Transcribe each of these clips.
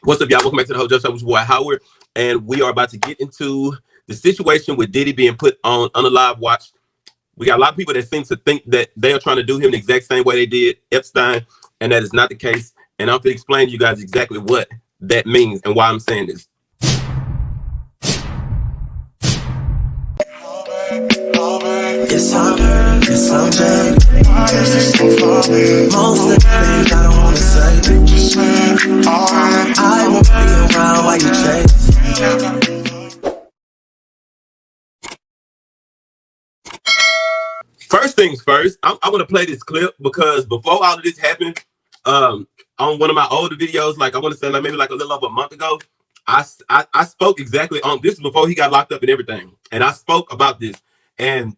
What's up, y'all? Welcome back to the whole Just Show with your boy Howard, and we are about to get into the situation with Diddy being put on unalive watch. We got a lot of people that seem to think that they are trying to do him the exact same way they did Epstein, and that is not the case. And I'm going to explain to you guys exactly what that means and why I'm saying this. Yes, I'm Jack. Most of the things I don't wanna say. I won't be around while you chase. First things first, I want to play this clip because before all of this happened, on one of my older videos, like I want to say like maybe like a little over a month ago, I spoke exactly on this before he got locked up and everything, and I spoke about this. And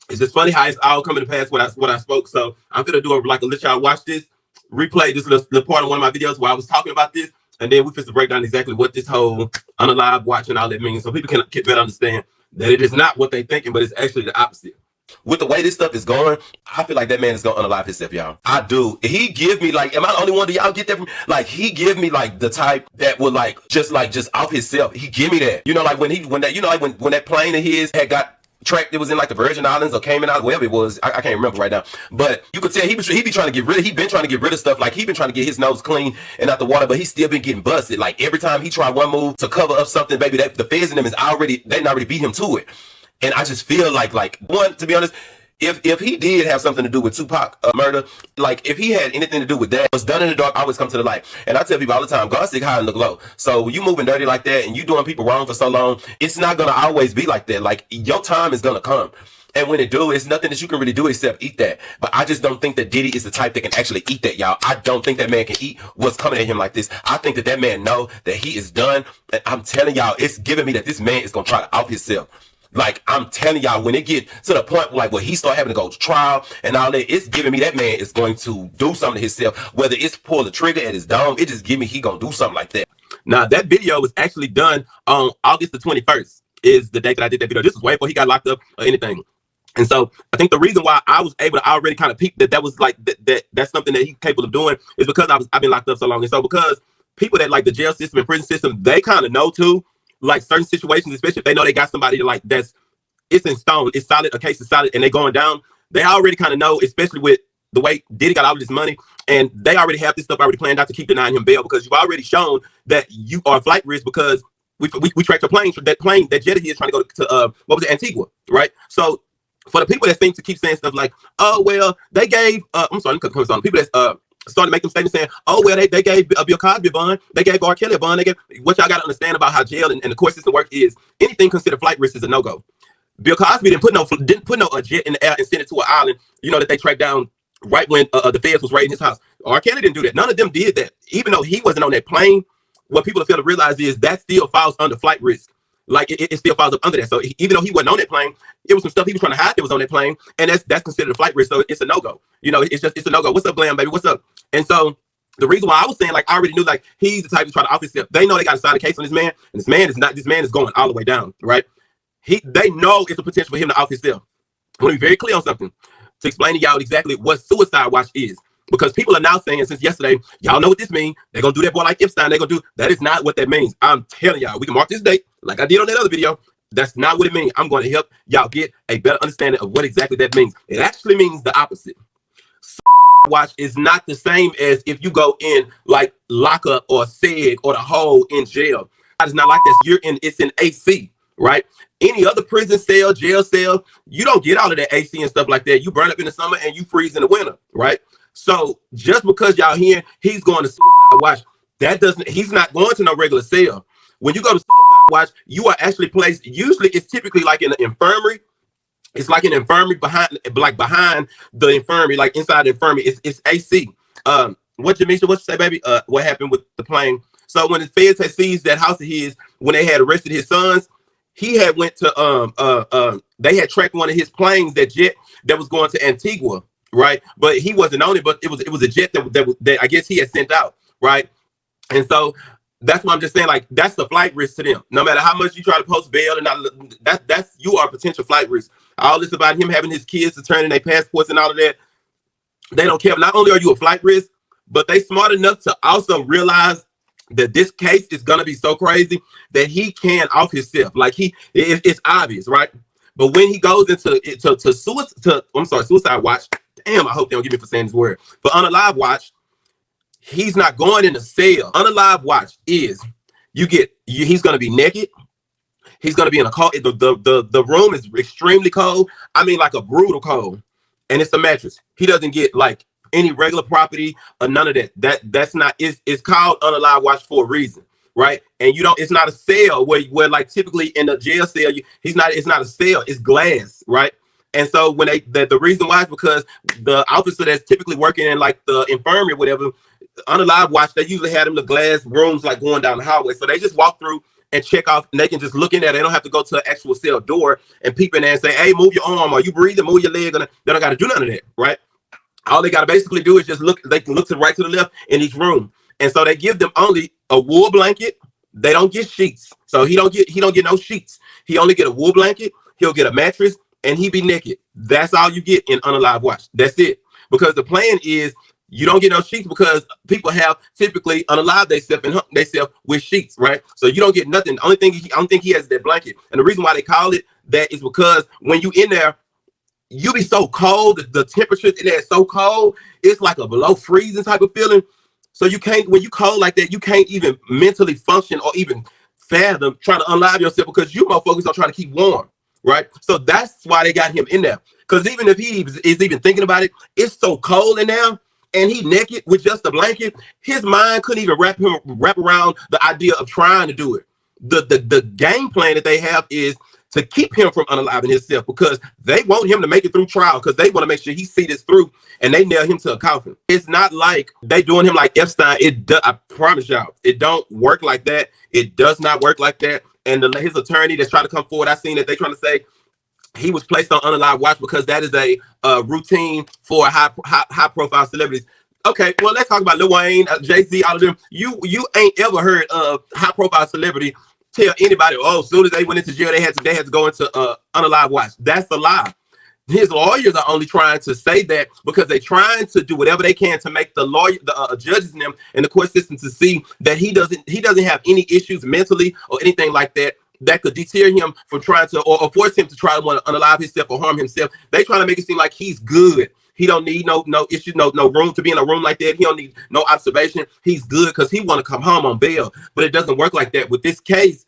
it's just funny how it's all coming to pass what I spoke. So I'm gonna do let y'all watch this, replay this little part of one of my videos where I was talking about this, and then we finna break down exactly what this whole unalive watch and all that means, so people can better understand that it is not what they thinking, but it's actually the opposite. With the way this stuff is going, I feel like that man is gonna unalive himself, y'all. I do. He give me like, am I the only one? Do y'all get that from? Like, he give me like the type that would just off himself. He give me that. You know, like when that plane of his had got tracked, it was in like the Virgin Islands or Cayman Islands, wherever it was. I can't remember right now. But you could tell he be trying to get rid of. He been trying to get rid of stuff. Like he been trying to get his nose clean and out the water, but he still been getting busted. Like every time he tried one move to cover up something, baby, that the feds in them they already beat him to it. And I just feel like one, to be honest, if he did have something to do with Tupac murder, like if he had anything to do with that, what's done in the dark always come to the light. And I tell people all the time, God stick high and look low. So when you moving dirty like that and you doing people wrong for so long, it's not gonna always be like that. Like your time is gonna come. And when it do, it's nothing that you can really do except eat that. But I just don't think that Diddy is the type that can actually eat that, y'all. I don't think that man can eat what's coming at him like this. I think that man know that he is done. And I'm telling y'all, it's giving me that this man is gonna try to out himself. Like, I'm telling y'all, when it get to the point where he start having to go to trial and all that, it's giving me that man is going to do something to himself. Whether it's pull the trigger at his dome, it just give me he gonna do something like that. Now, that video was actually done on August the 21st is the date that I did that video. This was way before he got locked up or anything. And so I think the reason why I was able to already kind of peep that was like that's something that he's capable of doing is because I've been locked up so long. And so because people that like the jail system and prison system, they kind of know too, like certain situations, especially if they know they got somebody like it's in stone, it's solid, a case is solid, and they going down, they already kind of know, especially with the way Diddy got all of this money, and they already have this stuff already planned out to keep denying him bail because you've already shown that you are flight risk because we tracked your plane, that jet he is trying to go to Antigua, right? So for the people that seem to keep saying stuff like, oh, well, they gave, I'm sorry, people that started making statements saying, oh, well, they gave Bill Cosby a bond, they gave R. Kelly a bond, what y'all got to understand about how jail and the court system work is anything considered flight risk is a no-go. Bill Cosby didn't put no jet in the air and send it to an island, you know, that they tracked down right when the feds was raiding his house. R. Kelly didn't do that. None of them did that. Even though he wasn't on that plane, what people fail to realize is that still falls under flight risk. Like it still falls up under that. So even though he wasn't on that plane, it was some stuff he was trying to hide that was on that plane, and that's considered a flight risk. So it's a no-go. You know, it's a no-go. What's up, Glam, baby? What's up? And so the reason why I was saying, like, I already knew, like, he's the type to try to off himself. They know they got to sign a case on this man, and this man is going all the way down, right? They know it's a potential for him to off himself. I want to be very clear on something to explain to y'all exactly what suicide watch is. Because people are now saying since yesterday, y'all know what this means. They're going to do that boy like Epstein. They're going to do, that is not what that means. I'm telling y'all, we can mark this date like I did on that other video. That's not what it means. I'm going to help y'all get a better understanding of what exactly that means. It actually means the opposite. Watch is not the same as if you go in like lockup or SEG or the hole in jail. It's not like that. It's in AC, right? Any other prison cell, jail cell, you don't get all of that AC and stuff like that. You burn up in the summer and you freeze in the winter, right? So just because y'all hear he's going to suicide watch, he's not going to no regular cell. When you go to suicide watch, you are actually placed, usually it's typically like in an infirmary. It's like an infirmary behind the infirmary, like inside the infirmary, it's AC. What you say, baby? What happened with the plane? So when the feds had seized that house of his, when they had arrested his sons, he had went to they had tracked one of his planes, that jet that was going to Antigua, right? But he wasn't on it, but it was a jet that I guess he had sent out, right? And so that's what I'm just saying, like, that's the flight risk to them. No matter how much you try to post bail or not, that's you are a potential flight risk. All this about him having his kids to turn in their passports and all of that, they don't care. Not only are you a flight risk, but they smart enough to also realize that this case is gonna be so crazy that he can off himself. Like it's obvious, right? But when he goes into suicide watch. Damn, I hope they don't get me for saying this word. But unalive watch, he's not going in the cell. Unalive watch is he's gonna be naked. He's gonna be in a cold. The room is extremely cold. I mean, like a brutal cold, and it's a mattress. He doesn't get like any regular property or none of that. That's not. It's called unalive watch for a reason, right? And you don't. It's not a cell where like typically in a jail cell, he's not. It's not a cell. It's glass, right? And so when the reason why is because the officer that's typically working in like the infirmary or whatever, unalive watch, they usually have them the glass rooms like going down the hallway. So they just walk through and check off, and they can just look in there. They don't have to go to an actual cell door and peep in there and say, hey, move your arm, or you breathing, move your leg. They don't got to do none of that, right? All they got to basically do is just look. They can look to the right, to the left in each room. And so they give them only a wool blanket. They don't get sheets. So he don't get no sheets. He only get a wool blanket. He'll get a mattress, and he be naked. That's all you get in unalive watch. That's it. Because the plan is you don't get no sheets because people have typically unalive themselves with sheets, right? So you don't get nothing. The only thing he has is that blanket. And the reason why they call it that is because when you in there, you be so cold. The temperature in there is so cold. It's like a below freezing type of feeling. So you can't, when you cold like that, you can't even mentally function or even fathom trying to unalive yourself because you motherfuckers are trying to keep warm, right? So that's why they got him in there. Because even if he is even thinking about it, it's so cold in there. And he naked with just a blanket, his mind couldn't even wrap around the idea of trying to do it. The game plan that they have is to keep him from unaliving himself because they want him to make it through trial because they want to make sure he see this through and they nail him to a coffin. It's not like they doing him like Epstein. I promise y'all, it don't work like that. It does not work like that. And his attorney that's trying to come forward, I seen that they trying to say he was placed on unalive watch because that is a routine for high profile celebrities. Okay, well, let's talk about Lil Wayne, Jay-Z, all of them. You ain't ever heard of high profile celebrity tell anybody, oh, as soon as they went into jail, they had to go into unalive watch. That's a lie. His lawyers are only trying to say that because they're trying to do whatever they can to make the judges and them and the court system to see that he doesn't have any issues mentally or anything like that could deter him from trying to or force him to try to want to unalive himself or harm himself. They trying to make it seem like he's good. He don't need no issue, no room to be in a room like that. He don't need no observation. He's good because he want to come home on bail. But it doesn't work like that. With this case,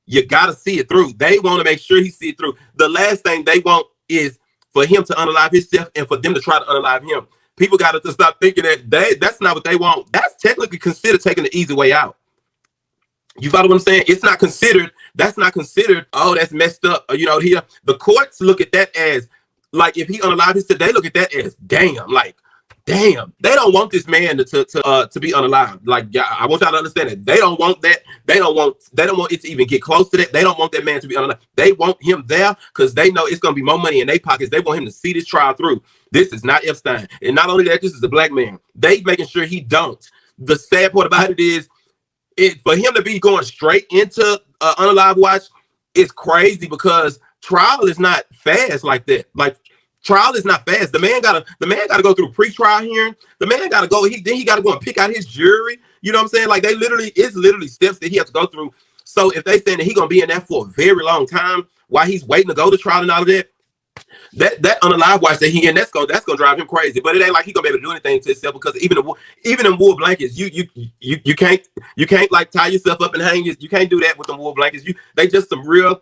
you got to see it through. They want to make sure he see it through. The last thing they want is for him to unalive himself and for them to try to unalive him. People got to stop thinking that that's not what they want. That's technically considered taking the easy way out. You follow what I'm saying? It's not considered. That's not considered. Oh, that's messed up. The courts look at that as like if he unalive himself, they look at that as damn. Like damn, they don't want this man to be unalive. Like I want y'all to understand that they don't want that. They don't want it to even get close to that. They don't want that man to be unalive. They want him there because they know it's gonna be more money in their pockets. They want him to see this trial through. This is not Epstein, and not only that, this is a black man. They making sure he don't. The sad part about it is, for him to be going straight into unalive watch is crazy because trial is not fast like that. Like trial is not fast. The man gotta go through pre-trial hearing. The man gotta go. He gotta go and pick out his jury. You know what I'm saying? Like it's literally steps that he has to go through. So if they saying that he gonna be in there for a very long time while he's waiting to go to trial and all of that, that unalive watch that he in, that's gonna drive him crazy. But it ain't like he gonna be able to do anything to himself because even in wool blankets, you can't like tie yourself up and hang you can't do that with the wool blankets. They just some real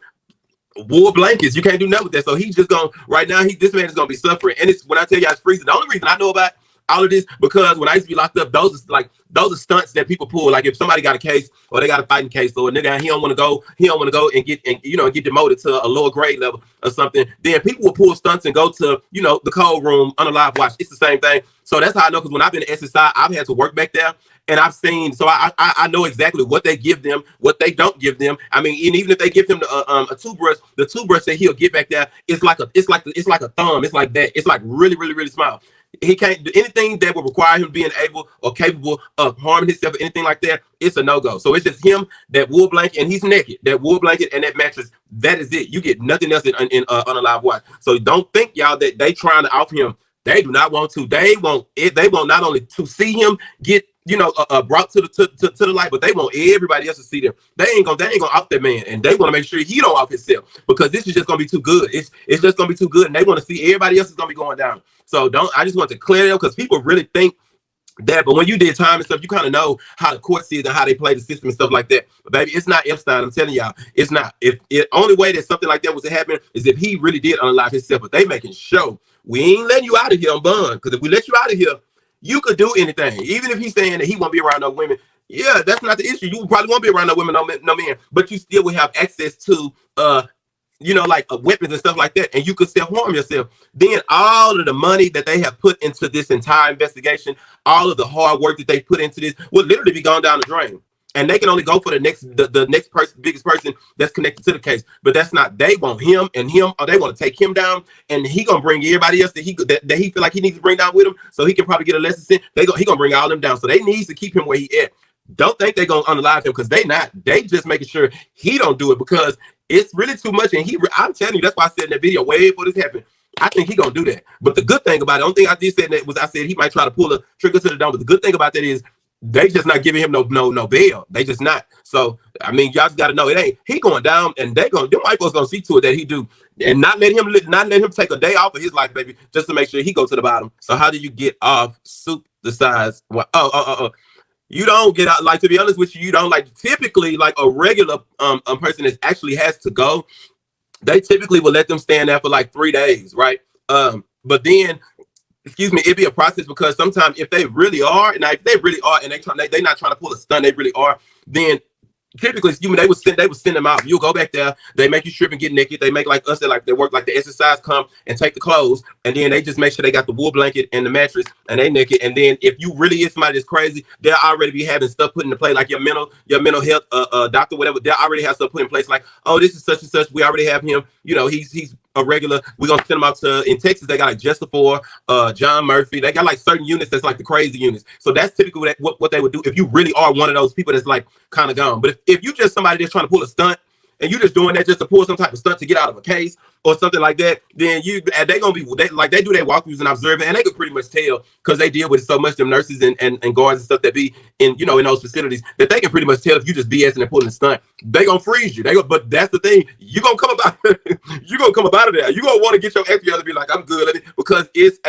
wool blankets. You can't do nothing with that. So he's just gonna right now. This man is gonna be suffering. And it's when I tell you it's freezing. The only reason I know about all of this because when I used to be locked up, those are stunts that people pull. Like if somebody got a case or they got a fighting case or a nigga he don't want to go and get demoted to a lower grade level or something, then people will pull stunts and go to the cold room unalive watch. It's the same thing. So that's how I know because when I've been to SSI, I've had to work back there. And I've seen, so I know exactly what they give them, what they don't give them. I mean, and even if they give him a toothbrush, the toothbrush that he'll get back there, it's like a thumb. It's like that. It's like really, really, really small. He can't do anything that would require him being able or capable of harming himself or anything like that. It's a no-go. So it's just him, that wool blanket, and he's naked. That wool blanket and that mattress. That is it. You get nothing else in unalive watch. So don't think y'all that they trying to off him. They do not want to. They want it. They want not only to see him get brought to the light, but they want everybody else to see them. They ain't gonna off that man, and they want to make sure he don't off himself because this is just gonna be too good. It's just gonna be too good, and they want to see everybody else is gonna be going down. So I just want to clear it up because people really think that, but when you did time and stuff, you kind of know how the court sees and how they play the system and stuff like that. But baby, it's not Epstein. I'm telling y'all, it's not. If the only way that something like that was to happen is if he really did unalive himself. But they making sure we ain't letting you out of here on bond, because if we let you out of here, you could do anything. Even if he's saying that he won't be around no women, yeah, that's not the issue. You probably won't be around no women, no men, but you still will have access to like weapons and stuff like that, and you could self-harm yourself. Then all of the money that they have put into this entire investigation, all of the hard work that they put into this will literally be gone down the drain. And they can only go for the next person, biggest person that's connected to the case. But that's not, they want him, or they want to take him down, and he gonna bring everybody else that he feel like he needs to bring down with him, so he can probably get a lesson sent. He gonna bring all them down. So they need to keep him where he at. Don't think they're gonna unalive him, because they not. They just making sure he don't do it, because it's really too much. And I'm telling you, that's why I said in that video way before this happened, I think he gonna do that. But the good thing about it, the only thing I did say that was I said he might try to pull a trigger to the dome. But the good thing about that is they just not giving him no bail. They just not. So I mean, y'all just gotta know it ain't he going down, and them white folks gonna see to it that he do, and not let him take a day off of his life, baby, just to make sure he go to the bottom. So how do you get off Sooo decides? You don't get out, like, to be honest with you, you don't, like, typically, like a regular person that actually has to go, they typically will let them stand there for like 3 days, right? But then, excuse me, it'd be a process, because sometimes if they really are, and they're not trying to pull a stunt, they really are, then typically, they would send them out. You'll go back there. They make you strip and get naked. They make like us, they work like the exercise, come and take the clothes, and then they just make sure they got the wool blanket and the mattress, and they naked. And then if you really is somebody that's crazy, they'll already be having stuff put into play, like your mental health doctor, whatever. They'll already have stuff put in place, like, oh, this is such and such. We already have him. He's a regular. We're gonna send them out to, in Texas, they got like Justifor, John Murphy. They got like certain units that's like the crazy units. So that's typically what they would do if you really are one of those people that's like kind of gone. But if you just somebody that's trying to pull a stunt, and you just doing that just to pull some type of stunt to get out of a case or something like that, then they gonna be, they do their walkthroughs and observing, and they could pretty much tell, because they deal with so much, them nurses and guards and stuff that be in in those facilities, that they can pretty much tell if you just BSing and pulling a stunt. They gonna freeze you. But that's the thing, you gonna come about of there. You gonna want to get your ex together, be like, I'm good, because it's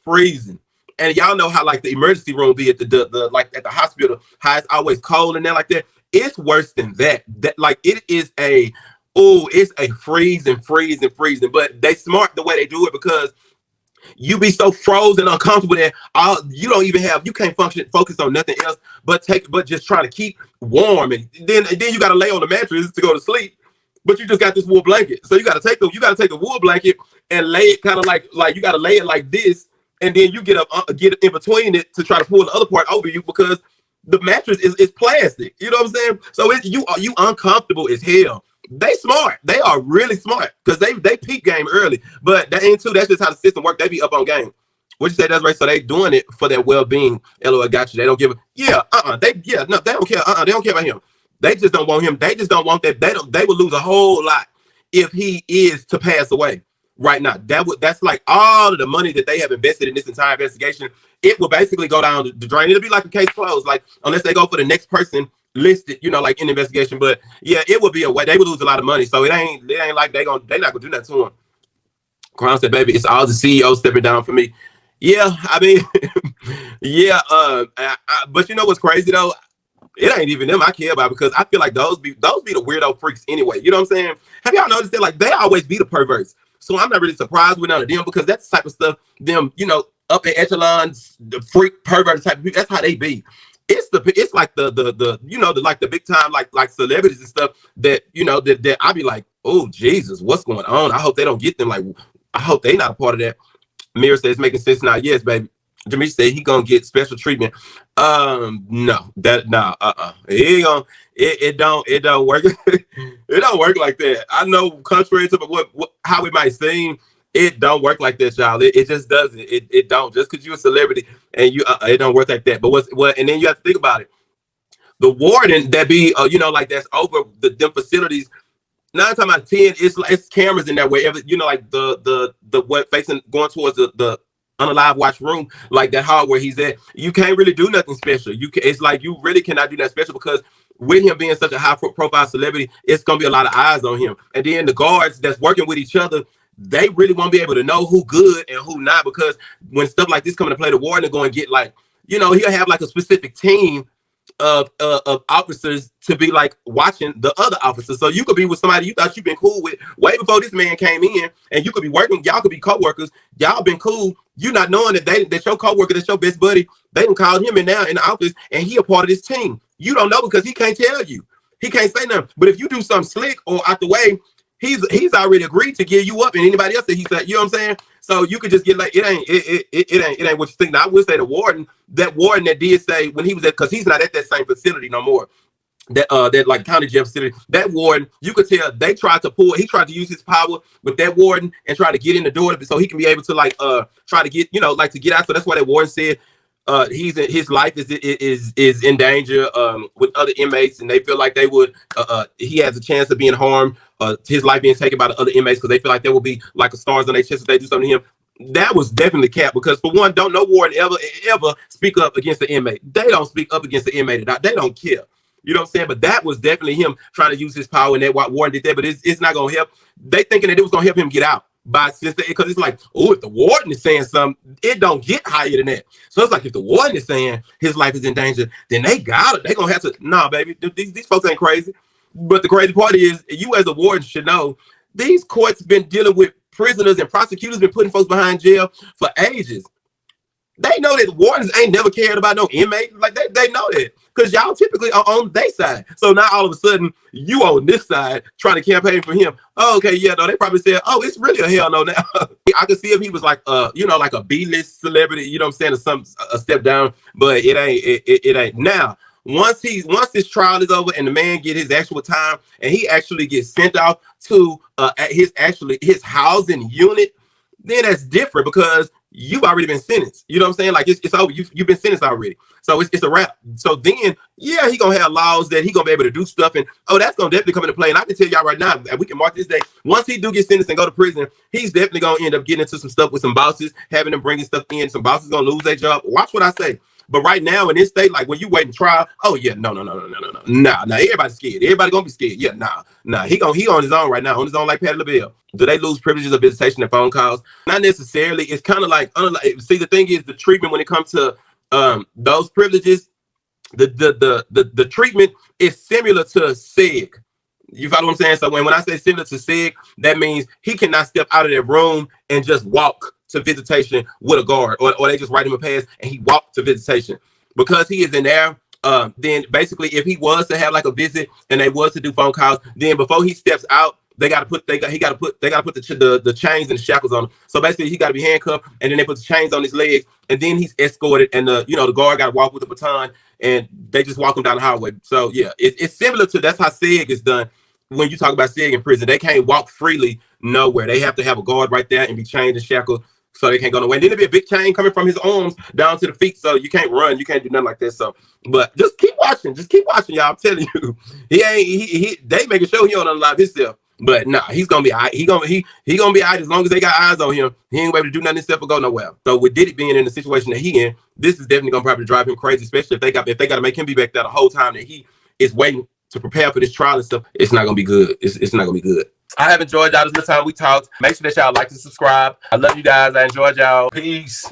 freezing. And y'all know how like the emergency room be at the like at the hospital, how it's always cold and that like that. It's worse than that. That like it is it's a freezing. But they smart the way they do it, because you be so frozen, uncomfortable that you can't focus on nothing else but just trying to keep warm, and then you gotta lay on the mattress to go to sleep. But you just got this wool blanket, so you gotta take the wool blanket and lay it kind of like you gotta lay it like this, and then you get in between it to try to pull the other part over you, because the mattress is plastic. You know what I'm saying? So you uncomfortable as hell. They smart. They are really smart, because they peak game early. But that ain't too. That's just how the system works. They be up on game. What you say? That's right. So they doing it for their well-being. LOL, got you. They don't give a They don't care. They don't care about him. They just don't want him. They just don't want that. They would lose a whole lot if he is to pass away right now. That's like all of the money that they have invested in this entire investigation. It will basically go down the drain. It'll be like a case closed, like, unless they go for the next person listed, like in the investigation. But yeah, it would be a way. They would lose a lot of money. So it ain't like they're not gonna do that to him. Crown said, baby, it's all the CEO stepping down for me. Yeah, I mean, yeah. But you know what's crazy though? It ain't even them I care about, because I feel like those be the weirdo freaks anyway. You know what I'm saying? Have y'all noticed that? Like, they always be the perverts. So I'm not really surprised with none of them, because that's the type of stuff them, up in echelons, the freak pervert type of people, that's how they be. It's like the like the big time like celebrities and stuff that that I be like, oh Jesus, what's going on? I hope they don't get them. Like, I hope they not a part of that. Mira says, making sense now. Yes, baby. Jimmy said he gonna get special treatment. No, it don't work. It don't work like that. I know, contrary to how it might seem, it don't work like that, y'all. It just doesn't. It don't. Just because you're a celebrity and it don't work like that. But what? And then you have to think about it. The warden that be, like that's over them facilities. 9 times out of 10, it's cameras in there wherever, like the what facing going towards the unalive watch room, like that hard where he's at, you can't really do nothing special. It's like you really cannot do that special because with him being such a high profile celebrity, it's gonna be a lot of eyes on him. And then the guards that's working with each other, they really won't be able to know who good and who not, because when stuff like this come into play, the warden is going to get like, he'll have like a specific team of officers to be like watching the other officers. So you could be with somebody you thought you've been cool with way before this man came in, and you could be working, y'all could be co-workers, y'all been cool, you not knowing that your co-worker, that's your best buddy, they done called him in now in the office and he a part of this team. You don't know because he can't tell you. He can't say nothing. But if you do something slick or out the way, he's already agreed to give you up, and anybody else that he said, you know what I'm saying? So you could just get like, it ain't what you think. Now I would say the warden that did say when he was at, because he's not at that same facility no more, that like county jail facility, that warden, you could tell he tried to use his power with that warden and try to get in the door so he can be able to like try to get, like to get out. So that's why that warden said his life is in danger with other inmates, and they feel like they would he has a chance of being harmed, his life being taken by the other inmates, because they feel like there will be like a stars on their chest if they do something to him. That was definitely cap, because for one, don't no warden ever speak up against the inmate. They don't speak up against the inmate. They don't care. You know what I'm saying? But that was definitely him trying to use his power, and that warden did that. But it's not gonna help. They thinking that it was gonna help him get out because it's like, oh, if the warden is saying something, it don't get higher than that. So it's like, if the warden is saying his life is in danger, then they got it. They gonna have to. Nah, baby, these folks ain't crazy. But the crazy part is, you as a warden should know, these courts been dealing with prisoners and prosecutors been putting folks behind jail for ages. They know that wardens ain't never cared about no inmate. Like they know that, because y'all typically are on their side. So now all of a sudden you on this side trying to campaign for him. Oh, okay, yeah, no, they probably said, oh, it's really a hell no now. I could see if he was like like a B-list celebrity, you know what I'm saying, or a step down, but it ain't. Now, once this trial is over and the man get his actual time and he actually gets sent off to his housing unit, then that's different, because you've already been sentenced. You know what I'm saying? Like it's over. You've been sentenced already. So it's a wrap. So then, yeah, he gonna have laws that he gonna be able to do stuff, and that's gonna definitely come into play. And I can tell y'all right now, and we can mark this day, once he do get sentenced and go to prison, he's definitely gonna end up getting into some stuff with some bosses, having them bringing stuff in. Some bosses gonna lose their job. Watch what I say. But right now in this state, like when you wait in trial, oh yeah, no. Nah, everybody's scared. Everybody gonna be scared. Yeah, nah. He on his own right now, on his own like Patti LaBelle. Do they lose privileges of visitation and phone calls? Not necessarily. It's kind of like, see, the thing is, the treatment when it comes to those privileges, the treatment is similar to SEG. You follow what I'm saying? So when I say similar to SEG, that means he cannot step out of that room and just walk to visitation with a guard, or they just write him a pass and he walked to visitation. Because he is in there, then basically if he was to have like a visit and they was to do phone calls, then before he steps out, they got to put the chains and the shackles on him. So basically he got to be handcuffed, and then they put the chains on his legs, and then he's escorted, and the guard got to walk with the baton, and they just walk him down the highway. So yeah, it's similar to, that's how SEG is done. When you talk about SEG in prison, they can't walk freely nowhere. They have to have a guard right there and be chained and shackled, so they can't go nowhere. And then there'll be a big chain coming from his arms down to the feet, so you can't run, you can't do nothing like that. So, but just keep watching, y'all. I'm telling you, they making sure he don't unalive himself. But nah, he's gonna be all right. He gonna be all right as long as they got eyes on him. He ain't able to do nothing himself or go nowhere. So with Diddy being in the situation that he in, this is definitely gonna probably drive him crazy, especially if they got to make him be back there the whole time that he is waiting to prepare for this trial and stuff. It's not gonna be good. It's not gonna be good. I have enjoyed y'all. This is the time we talked. Make sure that y'all like and subscribe. I love you guys. I enjoyed y'all. Peace.